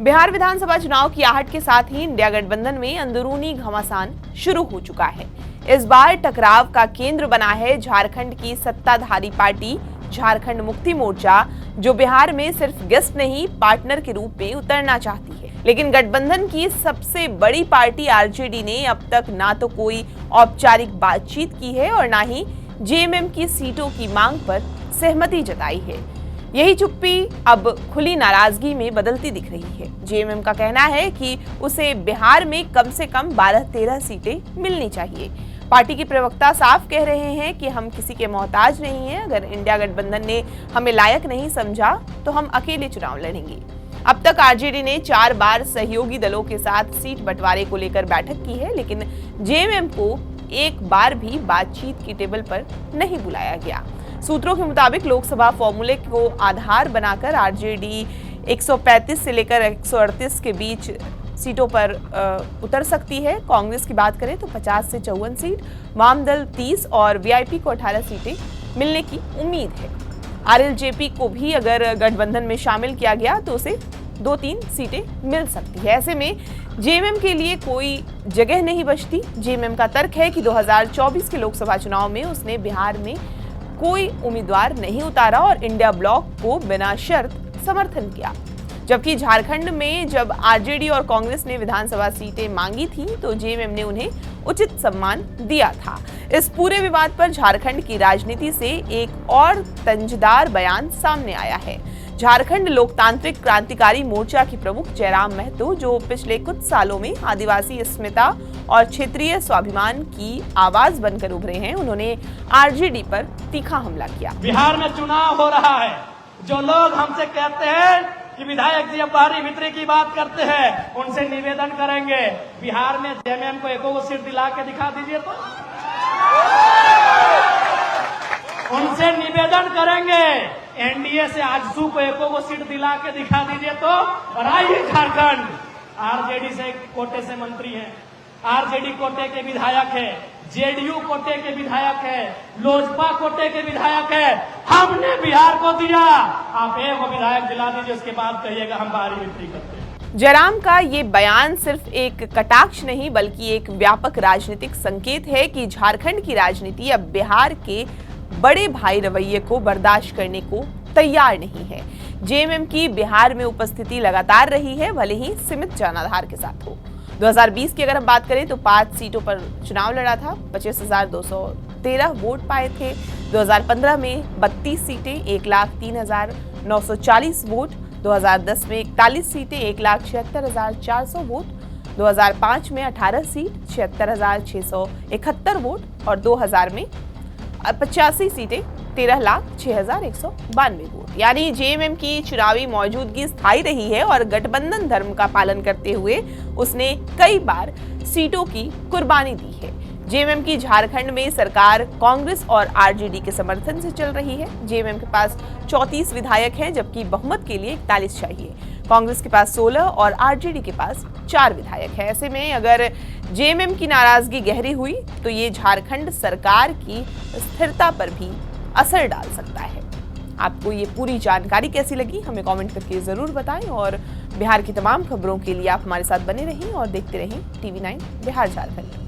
बिहार विधानसभा चुनाव की आहट के साथ ही इंडिया गठबंधन में अंदरूनी घमासान शुरू हो चुका है। इस बार टकराव का केंद्र बना है झारखंड की सत्ताधारी पार्टी झारखंड मुक्ति मोर्चा, जो बिहार में सिर्फ गेस्ट नहीं पार्टनर के रूप में उतरना चाहती है। लेकिन गठबंधन की सबसे बड़ी पार्टी आरजेडी ने अब तक ना तो कोई औपचारिक बातचीत की है और ना ही जेएमएम की सीटों की मांग पर सहमति जताई है। यही चुप्पी अब खुली नाराजगी में बदलती दिख रही है। जेएमएम का कहना है कि उसे बिहार में कम से कम 12-13 सीटें मिलनी चाहिए। पार्टी के प्रवक्ता साफ कह रहे हैं कि हम किसी के मोहताज नहीं हैं। अगर इंडिया गठबंधन ने हमें लायक नहीं समझा तो हम अकेले चुनाव लड़ेंगे। अब तक आरजेडी ने 4 बार सहयोगी दलों के साथ सीट बंटवारे को लेकर बैठक की है, लेकिन जेएमएम को एक बार भी बातचीत की टेबल पर नहीं बुलाया गया। सूत्रों के मुताबिक लोकसभा फॉर्मूले को आधार बनाकर आरजेडी 135 से लेकर 138 के बीच सीटों पर उतर सकती है। कांग्रेस की बात करें तो 50 से 54 सीट, वाम दल 30 और वीआईपी को 18 सीटें मिलने की उम्मीद है। आरएलजेपी को भी अगर गठबंधन में शामिल किया गया तो उसे 2-3 सीटें मिल सकती है। ऐसे में जेएमएम के लिए कोई जगह नहीं बचती। जेएमएम का तर्क है कि 2024 के लोकसभा चुनाव में उसने बिहार में कोई उम्मीदवार नहीं उतारा और इंडिया ब्लॉक को बिना शर्त समर्थन किया, जबकि झारखंड में जब आरजेडी और कांग्रेस ने विधानसभा सीटें मांगी थी तो जेएमएम ने उन्हें उचित सम्मान दिया था। इस पूरे विवाद पर झारखंड की राजनीति से एक और तंजदार बयान सामने आया है। झारखंड लोकतांत्रिक क्रांतिकारी मोर्चा के प्रमुख जयराम महतो, जो पिछले कुछ सालों में आदिवासी अस्मिता और क्षेत्रीय स्वाभिमान की आवाज बनकर उभरे हैं, उन्होंने आरजेडी पर तीखा हमला किया। बिहार में चुनाव हो रहा है, जो लोग हमसे कहते हैं कि विधायक जी अब बाहरी भीतरी की बात करते हैं, उनसे निवेदन करेंगे बिहार में जेएमएम को एको सीट दिला के दिखा दीजिए तो। उनसे निवेदन करेंगे एनडीए से आजसू को एको सीट दिला के दिखा दीजिए तो। और आइए झारखंड आरजेडी से कोटे से मंत्री है, आरजेडी कोटे के विधायक है, जेडीयू कोटे के विधायक है, लोजपा कोटे के विधायक है। हमने बिहार को दिया, आप एक विधायक दिला दीजिए, उसके बाद कहिएगा हम बाहरी विक्री करते हैं। जयराम का ये बयान सिर्फ एक कटाक्ष नहीं बल्कि एक व्यापक राजनीतिक संकेत है कि झारखंड की राजनीति अब बिहार के बड़े भाई रवैये को बर्दाश्त करने को तैयार नहीं है। जेएमएम की बिहार में उपस्थिति लगातार रही है, भले ही सीमित जनाधार के साथ हो। 2020 की अगर हम बात करें तो 5 सीटों पर चुनाव लड़ा था, 25,213 वोट पाए थे। 2015 में 32 सीटें, 1,03,940 वोट। 2010 में 41 सीटें, 1,76,400 वोट। 2005 में 18 सीट, 76,671 वोट और 2000 में 85 सीटें, 13,06,192 वोट। यानी जेएमएम की चुनावी मौजूदगी स्थायी रही है और गठबंधन धर्म का पालन करते हुए उसने कई बार सीटों की कुर्बानी दी है। जेएमएम की झारखंड में सरकार कांग्रेस और आरजेडी के समर्थन से चल रही है। जेएमएम के पास 34 विधायक हैं, जबकि बहुमत के लिए 41 चाहिए। कांग्रेस के पास 16 और आरजेडी के पास 4 विधायक है। ऐसे में अगर जेएमएम की नाराजगी गहरी हुई तो ये झारखंड सरकार की स्थिरता पर भी असर डाल सकता है। आपको ये पूरी जानकारी कैसी लगी हमें कमेंट करके जरूर बताएं और बिहार की तमाम खबरों के लिए आप हमारे साथ बने रहें और देखते रहें TV9 बिहार झारखंड।